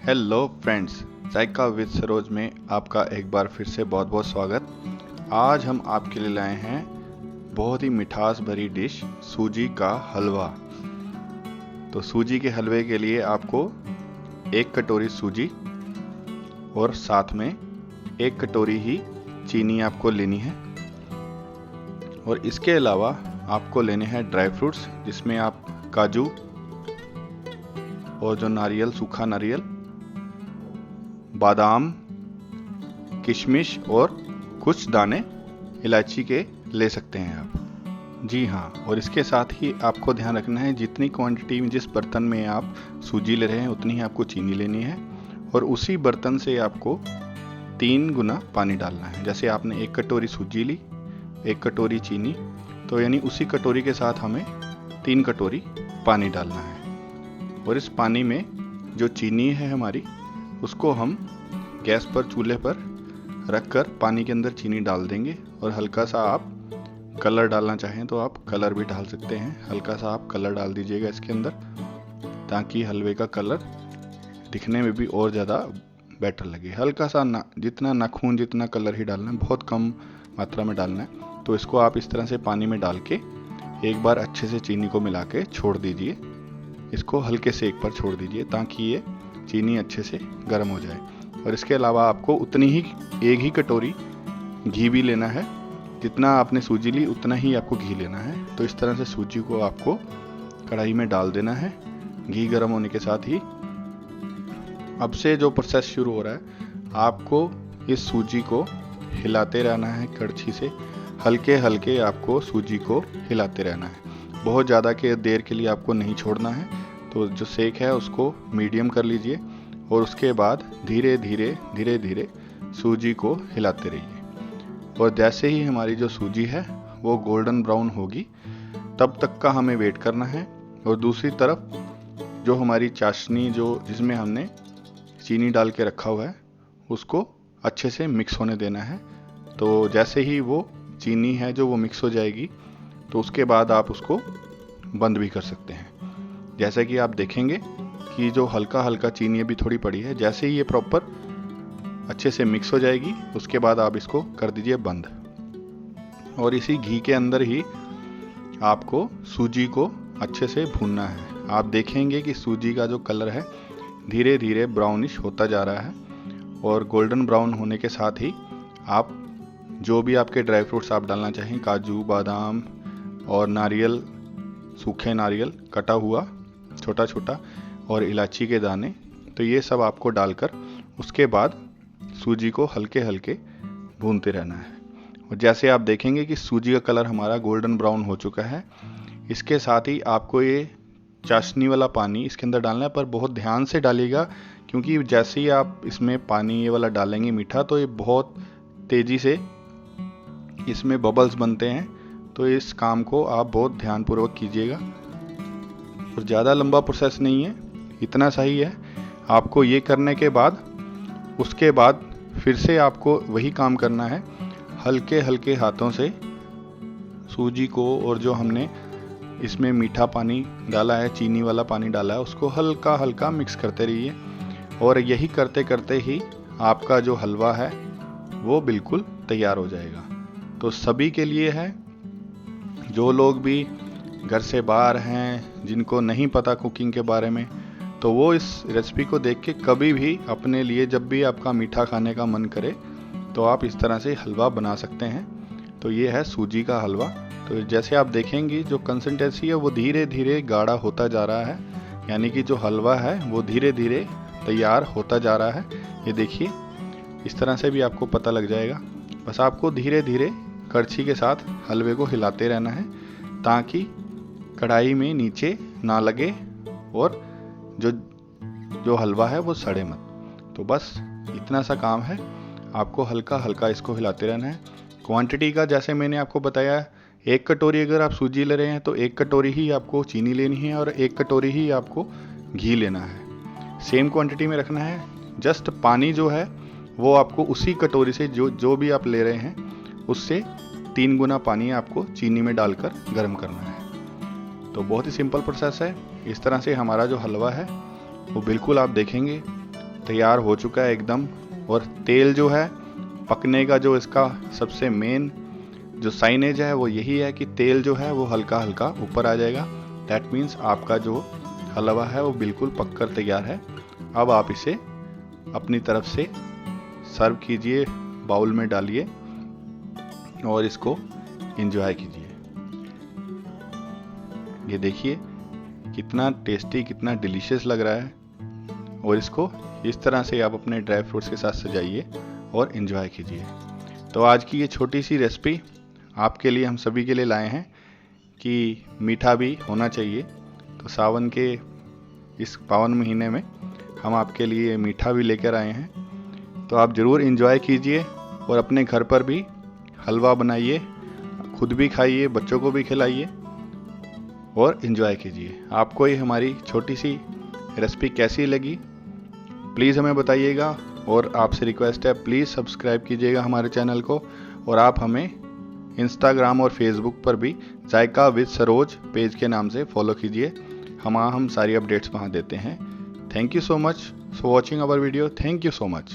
Hello friends, Zaika with Saroj में आपका एक बार फिर से बहुत बहुत स्वागत। आज हम आपके लिए लाए हैं बहुत ही मिठास भरी डिश, सूजी का हलवा। तो सूजी के हलवे के लिए आपको 1 कटोरी सूजी और साथ में 1 कटोरी ही चीनी आपको लेनी है। और इसके अलावा आपको लेने हैं ड्राई फ्रूट्स, जिसमें आप काजू और जो नारियल, सूखा नारियल, बादाम, किशमिश और कुछ दाने इलायची के ले सकते हैं आप। जी हाँ, और इसके साथ ही आपको ध्यान रखना है जितनी क्वांटिटी में, जिस बर्तन में आप सूजी ले रहे हैं उतनी ही आपको चीनी लेनी है। और उसी बर्तन से आपको 3 गुना पानी डालना है। जैसे आपने 1 कटोरी सूजी ली, 1 कटोरी चीनी, तो यानी उसी कटोरी के साथ हमें 3 कटोरी पानी डालना है। और इस पानी में जो चीनी है हमारी, उसको हम गैस पर, चूल्हे पर रखकर पानी के अंदर चीनी डाल देंगे। और हल्का सा आप कलर डालना चाहें तो आप कलर भी डाल सकते हैं। हल्का सा आप कलर डाल दीजिएगा इसके अंदर, ताकि हलवे का कलर दिखने में भी और ज़्यादा बेटर लगे। हल्का सा जितना नाखून जितना कलर ही डालना है, बहुत कम मात्रा में डालना है। तो इसको आप इस तरह से पानी में डाल के एक बार अच्छे से चीनी को मिला के छोड़ दीजिए। इसको हल्के सेक पर छोड़ दीजिए ताकि ये चीनी अच्छे से गर्म हो जाए। और इसके अलावा आपको उतनी ही 1 ही कटोरी घी भी लेना है। जितना आपने सूजी ली उतना ही आपको घी लेना है। तो इस तरह से सूजी को आपको कढ़ाई में डाल देना है। घी गर्म होने के साथ ही अब से जो प्रोसेस शुरू हो रहा है, आपको इस सूजी को हिलाते रहना है कड़छी से। हल्के हल्के आपको सूजी को हिलाते रहना है। बहुत ज़्यादा के देर के लिए आपको नहीं छोड़ना है। तो जो सेक है उसको मीडियम कर लीजिए और उसके बाद धीरे धीरे सूजी को हिलाते रहिए। और जैसे ही हमारी जो सूजी है वो गोल्डन ब्राउन होगी, तब तक का हमें वेट करना है। और दूसरी तरफ जो हमारी चाशनी, जो जिसमें हमने चीनी डाल के रखा हुआ है, उसको अच्छे से मिक्स होने देना है। तो जैसे ही वो चीनी है जो वो मिक्स हो जाएगी, तो उसके बाद आप उसको बंद भी कर सकते हैं। जैसा कि आप देखेंगे कि जो हल्का हल्का चीनी अभी थोड़ी पड़ी है, जैसे ही ये प्रॉपर अच्छे से मिक्स हो जाएगी, उसके बाद आप इसको कर दीजिए बंद। और इसी घी के अंदर ही आपको सूजी को अच्छे से भूनना है। आप देखेंगे कि सूजी का जो कलर है धीरे धीरे ब्राउनिश होता जा रहा है। और गोल्डन ब्राउन होने के साथ ही आप जो भी आपके ड्राई फ्रूट्स आप डालना चाहें, काजू, बादाम और नारियल, सूखे नारियल कटा हुआ छोटा छोटा, और इलायची के दाने, तो ये सब आपको डालकर उसके बाद सूजी को हल्के हल्के भूनते रहना है। और जैसे आप देखेंगे कि सूजी का कलर हमारा गोल्डन ब्राउन हो चुका है, इसके साथ ही आपको ये चाशनी वाला पानी इसके अंदर डालना है। पर बहुत ध्यान से डालिएगा, क्योंकि जैसे ही आप इसमें पानी ये वाला डालेंगे मीठा, तो ये बहुत तेज़ी से इसमें बबल्स बनते हैं। तो इस काम को आप बहुत ध्यानपूर्वक कीजिएगा। और ज़्यादा लंबा प्रोसेस नहीं है, इतना सही है। आपको ये करने के बाद उसके बाद फिर से आपको वही काम करना है। हल्के हल्के हाथों से सूजी को, और जो हमने इसमें मीठा पानी डाला है, चीनी वाला पानी डाला है, उसको हल्का हल्का मिक्स करते रहिए। और यही करते करते ही आपका जो हलवा है वो बिल्कुल तैयार हो जाएगा। तो सभी के लिए है, जो लोग भी घर से बाहर हैं, जिनको नहीं पता कुकिंग के बारे में, तो वो इस रेसिपी को देख के कभी भी अपने लिए, जब भी आपका मीठा खाने का मन करे, तो आप इस तरह से हलवा बना सकते हैं। तो ये है सूजी का हलवा। तो जैसे आप देखेंगे जो कंसिस्टेंसी है वो धीरे धीरे गाढ़ा होता जा रहा है, यानी कि जो हलवा है वो धीरे धीरे तैयार होता जा रहा है। ये देखिए, इस तरह से भी आपको पता लग जाएगा। बस आपको धीरे धीरे कड़छी के साथ हलवे को हिलाते रहना है, ताकि कढ़ाई में नीचे ना लगे और जो हलवा है वो सड़े मत। तो बस इतना सा काम है, आपको हल्का हल्का इसको हिलाते रहना है। क्वांटिटी का जैसे मैंने आपको बताया, 1 कटोरी अगर आप सूजी ले रहे हैं तो 1 कटोरी ही आपको चीनी लेनी है और 1 कटोरी ही आपको घी लेना है। सेम क्वांटिटी में रखना है। जस्ट पानी जो है वो आपको उसी कटोरी से, जो भी आप ले रहे हैं उससे 3 गुना पानी आपको चीनी में डालकर गर्म करना है। तो बहुत ही सिंपल प्रोसेस है। इस तरह से हमारा जो हलवा है वो बिल्कुल आप देखेंगे तैयार हो चुका है एकदम। और तेल जो है पकने का, जो इसका सबसे मेन जो साइनेज है वो यही है कि तेल जो है वो हल्का हल्का ऊपर आ जाएगा। दैट मीन्स आपका जो हलवा है वो बिल्कुल पककर तैयार है। अब आप इसे अपनी तरफ से सर्व कीजिए, बाउल में डालिए और इसको एंजॉय कीजिए। ये देखिए कितना टेस्टी, कितना डिलीशियस लग रहा है। और इसको इस तरह से आप अपने ड्राई फ्रूट्स के साथ सजाइए और एंजॉय कीजिए। तो आज की ये छोटी सी रेसिपी आपके लिए, हम सभी के लिए लाए हैं कि मीठा भी होना चाहिए। तो सावन के इस पावन महीने में हम आपके लिए मीठा भी लेकर आए हैं। तो आप ज़रूर एंजॉय कीजिए और अपने घर पर भी हलवा बनाइए, खुद भी खाइए, बच्चों को भी खिलाइए और एंजॉय कीजिए। आपको ये हमारी छोटी सी रेसिपी कैसी लगी प्लीज़ हमें बताइएगा। और आपसे रिक्वेस्ट है, प्लीज़ सब्सक्राइब कीजिएगा हमारे चैनल को। और आप हमें इंस्टाग्राम और फेसबुक पर भी जायका विद सरोज पेज के नाम से फॉलो कीजिए। हम सारी अपडेट्स वहाँ देते हैं। Thank you so much for watching our video. Thank you so much.